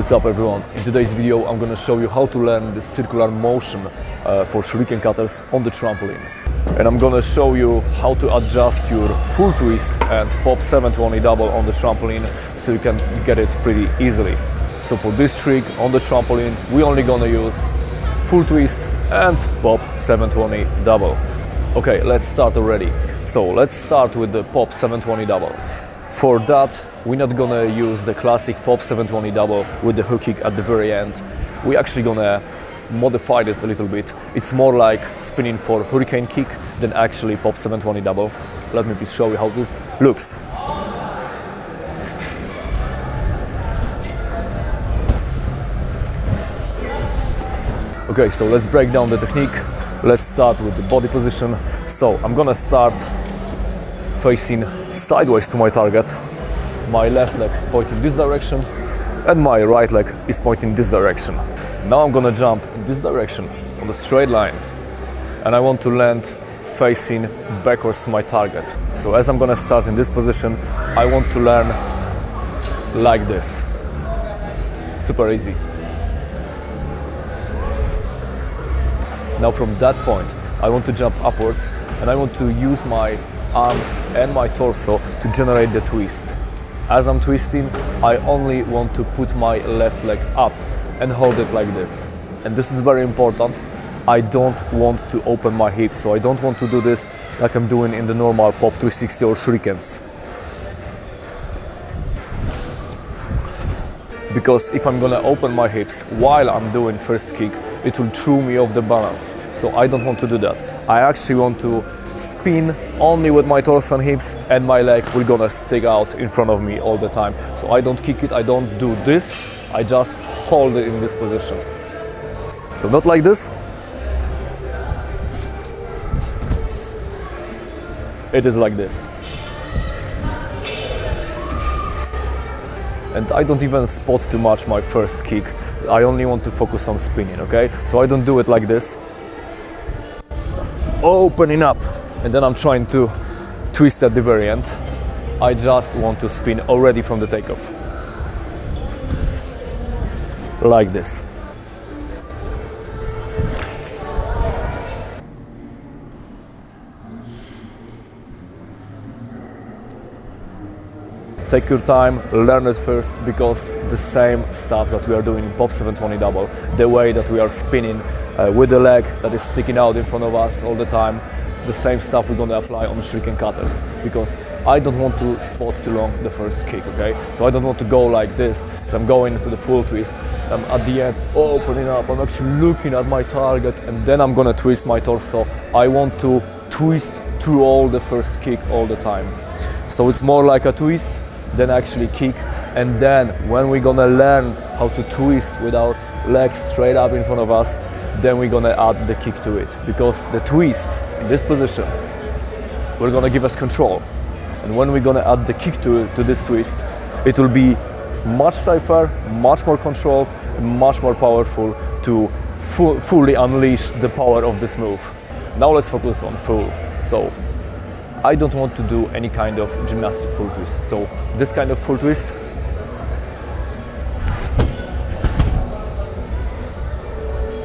What's up everyone? In today's video I'm gonna show you how to learn the circular motion for shuriken cutters on the trampoline. And I'm gonna show you how to adjust your full twist and pop 720 double on the trampoline so you can get it pretty easily. So for this trick on the trampoline we're only gonna use full twist and pop 720 double. Okay, let's start already. So let's start with the pop 720 double. For that we're not gonna use the classic pop 720 double with the hook kick at the very end. We're actually gonna modify it a little bit. It's more like spinning for hurricane kick than actually pop 720 double. Let me please show you how this looks. Okay, so let's break down the technique. Let's start with the body position. So I'm gonna start facing sideways to my target. My left leg pointing this direction and my right leg is pointing this direction. Now I'm gonna jump in this direction on the straight line and I want to land facing backwards to my target. So as I'm gonna start in this position, I want to learn like this. Super easy. Now from that point, I want to jump upwards and I want to use my arms and my torso to generate the twist. As I'm twisting, I only want to put my left leg up and hold it like this. And this is very important. I don't want to open my hips, so I don't want to do this like I'm doing in the normal pop 360 or shurikens. Because if I'm gonna open my hips while I'm doing first kick, it will throw me off the balance. So I don't want to do that. I actually want to spin only with my torso and hips, and my leg will gonna stick out in front of me all the time. So I don't kick it, I don't do this, I just hold it in this position. So not like this. It is like this. And I don't even spot too much my first kick. I only want to focus on spinning, okay? So I don't do it like this. Opening up. And then I'm trying to twist at the very end. I just want to spin already from the takeoff. Like this. Take your time, learn it first, because the same stuff that we are doing in pop 720 double, the way that we are spinning with the leg that is sticking out in front of us all the time, the same stuff we're going to apply on the shuriken cutters, because I don't want to spot too long the first kick, okay? So I don't want to go like this. I'm going into the full twist. I'm at the end opening up. I'm actually looking at my target and then I'm going to twist my torso. I want to twist through all the first kick all the time. So it's more like a twist than actually kick. And then when we're going to learn how to twist with our legs straight up in front of us, then we're gonna add the kick to it, because the twist in this position will gonna give us control, and when we're gonna add the kick to this twist, it will be much safer, much more controlled, and much more powerful to fully unleash the power of this move. Now let's focus on full. So I don't want to do any kind of gymnastic full twist, so this kind of full twist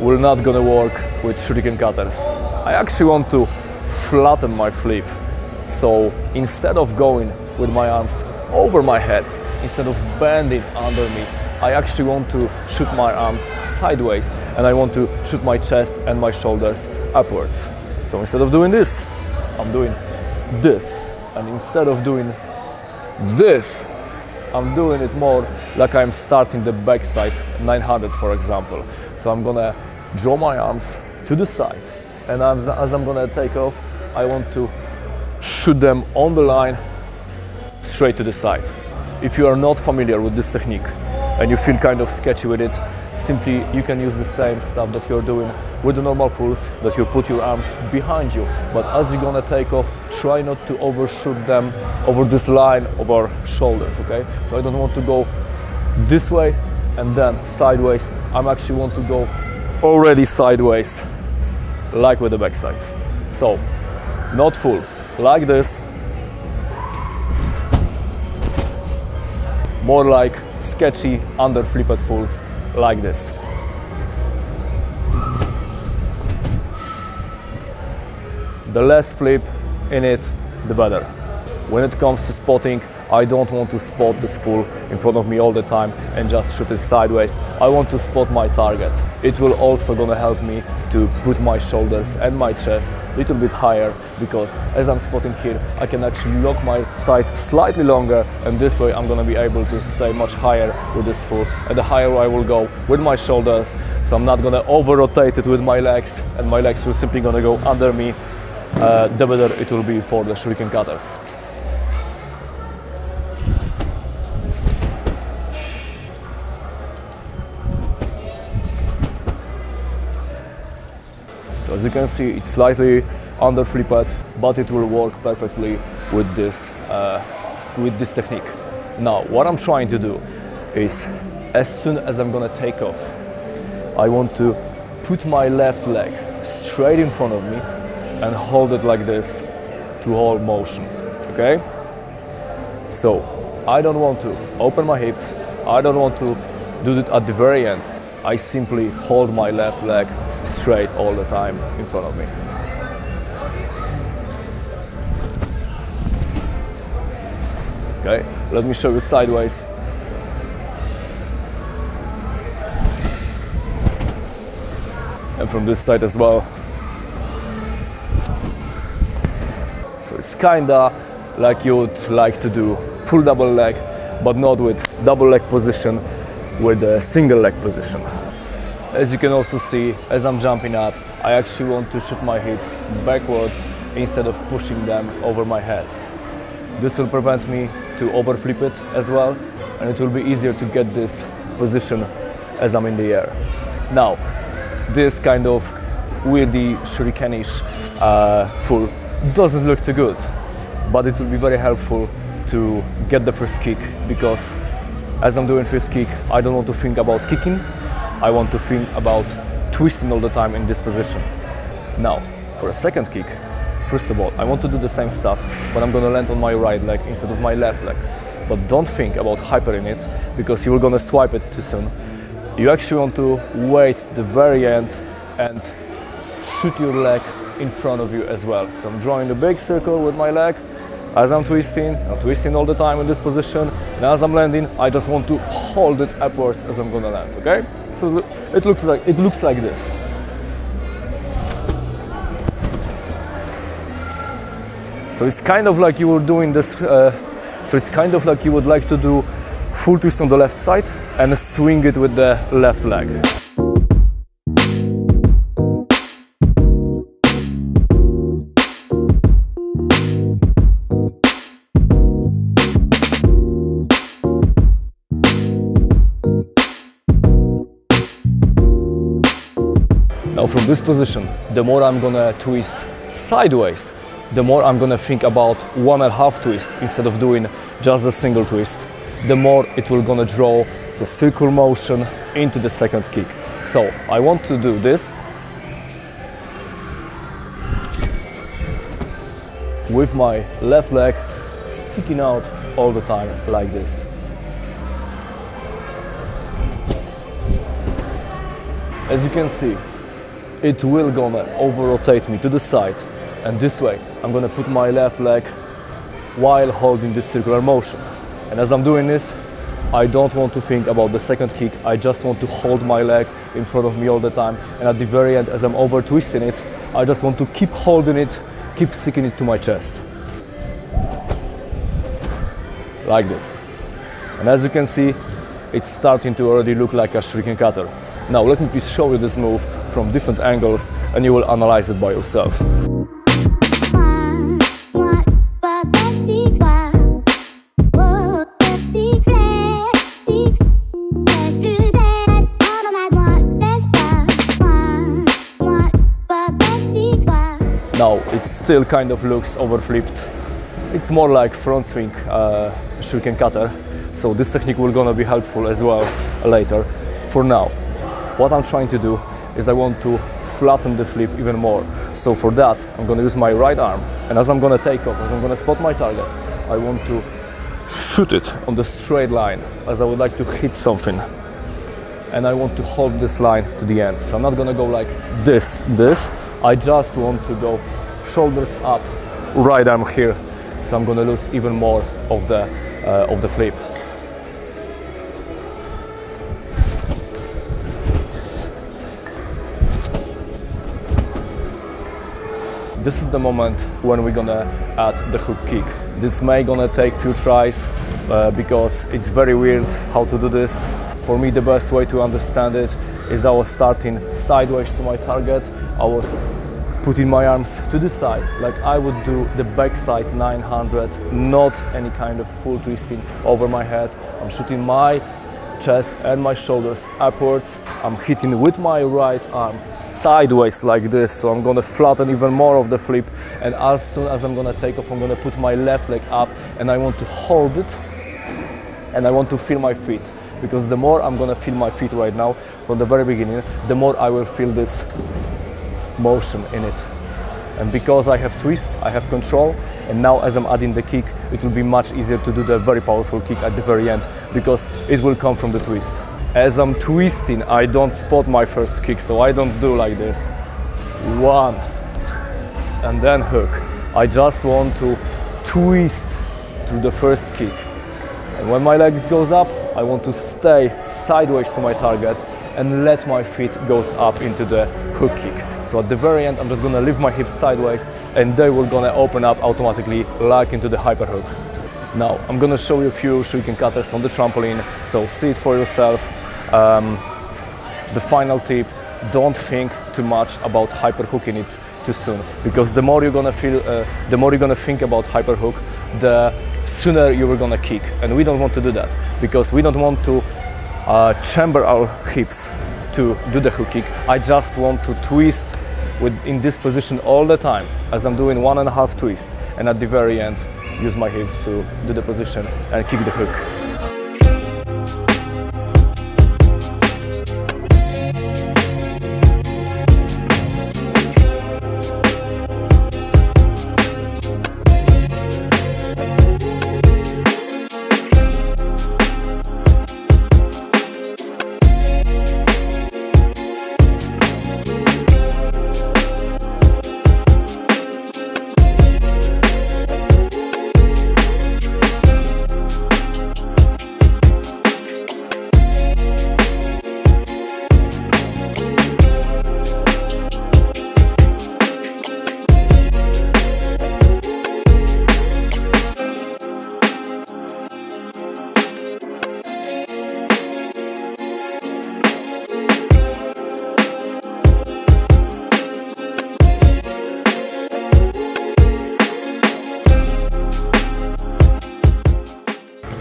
will not gonna work with shuriken cutters. I actually want to flatten my flip. So instead of going with my arms over my head, instead of bending under me, I actually want to shoot my arms sideways and I want to shoot my chest and my shoulders upwards. So instead of doing this, I'm doing this. And instead of doing this, I'm doing it more like I'm starting the backside 900, for example. So I'm gonna draw my arms to the side, and as I'm gonna take off, I want to shoot them on the line straight to the side. If you are not familiar with this technique and you feel kind of sketchy with it, simply you can use the same stuff that you're doing with the normal fulls, that you put your arms behind you, but as you're gonna take off, try not to overshoot them over this line of our shoulders, okay? So I don't want to go this way and then sideways. I actually want to go already sideways, like with the backsides. So not fulls, like this, more like sketchy under flipped fulls like this. The less flip in it, the better. When it comes to spotting, I don't want to spot this full in front of me all the time and just shoot it sideways. I want to spot my target. It will also gonna help me to put my shoulders and my chest a little bit higher, because as I'm spotting here, I can actually lock my sight slightly longer, and this way I'm gonna be able to stay much higher with this full. And the higher I will go with my shoulders, so I'm not gonna over-rotate it with my legs, and my legs will simply gonna go under me, the better it will be for the shuriken cutters. As you can see, it's slightly under flipped, but it will work perfectly with this technique. Now, what I'm trying to do is, as soon as I'm gonna take off, I want to put my left leg straight in front of me and hold it like this through whole motion, okay? So, I don't want to open my hips, I don't want to do it at the very end. I simply hold my left leg straight all the time in front of me. Okay, let me show you sideways. And from this side as well. So it's kinda like you would like to do full double leg, but not with double leg position, with a single leg position. As you can also see, as I'm jumping up, I actually want to shoot my hips backwards instead of pushing them over my head. This will prevent me to overflip it as well, and it will be easier to get this position as I'm in the air. Now, this kind of weirdy shurikenish full doesn't look too good, but it will be very helpful to get the first kick, because as I'm doing first kick, I don't want to think about kicking. I want to think about twisting all the time in this position. Now, for a second kick, first of all, I want to do the same stuff, but I'm gonna land on my right leg instead of my left leg. But don't think about hypering it, because you're gonna swipe it too soon. You actually want to wait to the very end and shoot your leg in front of you as well. So I'm drawing a big circle with my leg. As I'm twisting all the time in this position, and as I'm landing, I just want to hold it upwards as I'm gonna land, okay? So it looks like this. So it's kind of like you were doing this, so it's kind of like you would like to do full twist on the left side and swing it with the left leg. Now from this position, the more I'm gonna twist sideways, the more I'm gonna think about 1.5 twist instead of doing just a single twist, the more it will gonna draw the circle motion into the second kick. So I want to do this with my left leg sticking out all the time like this. As you can see, it will gonna over-rotate me to the side, and this way I'm gonna put my left leg while holding this circular motion. And as I'm doing this, I don't want to think about the second kick, I just want to hold my leg in front of me all the time, and at the very end, as I'm over-twisting it, I just want to keep holding it, keep sticking it to my chest. Like this. And as you can see, it's starting to already look like a shuriken cutter. Now let me please show you this move from different angles, and you will analyze it by yourself. Now it still kind of looks overflipped. It's more like front swing shuriken cutter, so this technique will gonna be helpful as well later. For now, what I'm trying to do is I want to flatten the flip even more. So for that, I'm gonna use my right arm, and as I'm gonna take off, as I'm gonna spot my target, I want to shoot it on the straight line, as I would like to hit something. And I want to hold this line to the end. So I'm not gonna go like this. I just want to go shoulders up, right arm here. So I'm gonna lose even more of the flip. This is the moment when we're gonna add the hook kick. This may gonna take few tries because it's very weird how to do this. For me, the best way to understand it is I was starting sideways to my target. I was putting my arms to the side, like I would do the backside 900, not any kind of full twisting over my head. I'm shooting my chest and my shoulders upwards. I'm hitting with my right arm sideways like this, so I'm gonna flatten even more of the flip, and as soon as I'm gonna take off, I'm gonna put my left leg up and I want to hold it and I want to feel my feet, because the more I'm gonna feel my feet right now from the very beginning, the more I will feel this motion in it. And because I have twist, I have control, and now as I'm adding the kick, it will be much easier to do the very powerful kick at the very end, because it will come from the twist. As I'm twisting, I don't spot my first kick, so I don't do like this. One, and then hook. I just want to twist through the first kick. And when my legs goes up, I want to stay sideways to my target and let my feet goes up into the hook kick. So at the very end, I'm just gonna lift my hips sideways and they will gonna open up automatically like into the hyper hook. Now, I'm gonna show you a few shuriken cutters on the trampoline, so see it for yourself. The final tip, don't think too much about hyper hooking it too soon, because the more you're gonna think about hyper hook, the sooner you're gonna kick, and we don't want to do that, because we don't want to chamber our hips to do the hook kick. I just want to twist in this position all the time, as I'm doing 1.5 twist, and at the very end use my hips to do the position and kick the hook.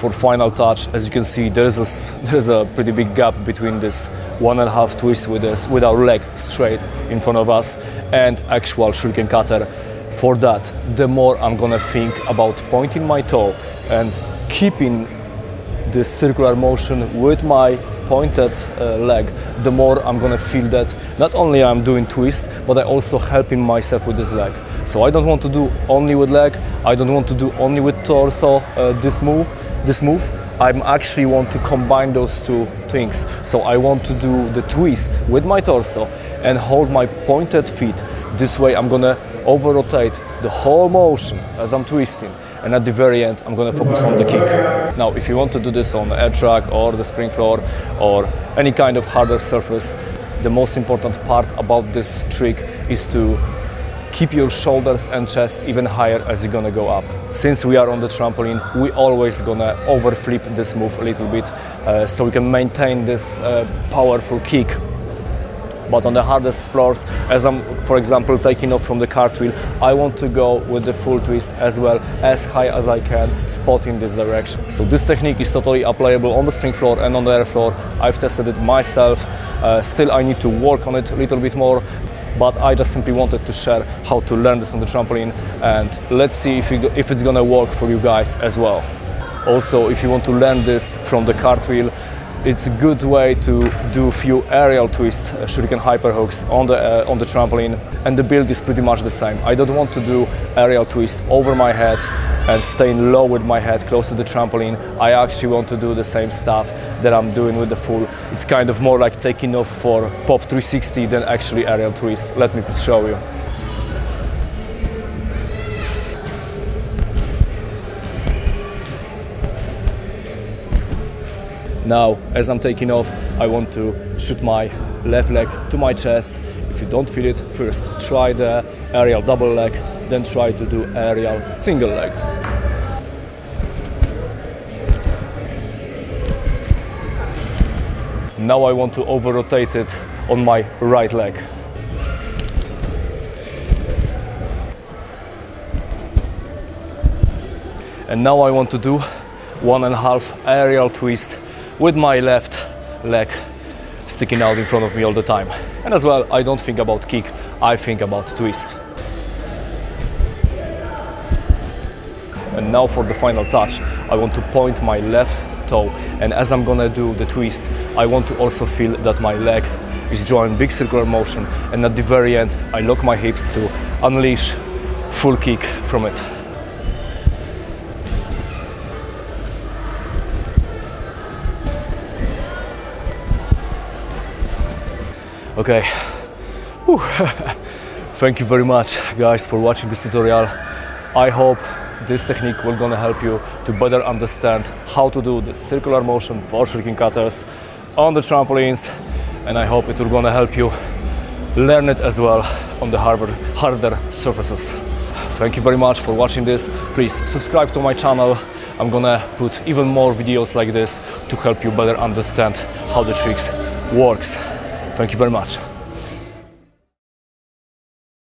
For final touch, as you can see, there's a pretty big gap between this 1.5 twist with our leg straight in front of us and actual shuriken cutter. For that, the more I'm gonna think about pointing my toe and keeping this circular motion with my pointed leg, the more I'm gonna feel that not only I'm doing twist, but I also helping myself with this leg. So I don't want to do only with leg, I don't want to do only with torso this move. I actually want to combine those two things. So I want to do the twist with my torso and hold my pointed feet. This way I'm gonna over-rotate the whole motion as I'm twisting, and at the very end I'm gonna focus on the kick. Now, if you want to do this on the air track or the spring floor or any kind of harder surface, the most important part about this trick is to keep your shoulders and chest even higher as you're gonna go up. Since we are on the trampoline, we always gonna overflip this move a little bit so we can maintain this powerful kick. But on the hardest floors, as I'm, for example, taking off from the cartwheel, I want to go with the full twist as well, as high as I can, spotting this direction. So this technique is totally applicable on the spring floor and on the air floor. I've tested it myself. Still, I need to work on it a little bit more, but I just simply wanted to share how to learn this on the trampoline, and let's see if it's gonna work for you guys as well. Also, if you want to learn this from the cartwheel, It's a good way to do a few aerial twists, shuriken hyper hooks on the trampoline, and the build is pretty much the same. I don't want to do aerial twist over my head and staying low with my head close to the trampoline. I actually want to do the same stuff that I'm doing with the full. It's kind of more like taking off for pop 360 than actually aerial twist. Let me show you. Now, as I'm taking off, I want to shoot my left leg to my chest. If you don't feel it, first try the aerial double leg, then try to do aerial single leg. Now I want to over-rotate it on my right leg. And now I want to do 1.5 aerial twist with my left leg sticking out in front of me all the time. And as well, I don't think about kick, I think about twist. And now for the final touch, I want to point my left toe, and as I'm gonna do the twist, I want to also feel that my leg is drawing big circular motion, and at the very end, I lock my hips to unleash full kick from it. Okay, thank you very much guys for watching this tutorial. I hope this technique will gonna help you to better understand how to do the circular motion for shuriken cutters on the trampolines, and I hope it will gonna help you learn it as well on the harder surfaces. Thank you very much for watching this. Please subscribe to my channel. I'm gonna put even more videos like this to help you better understand how the tricks works. Thank you very much.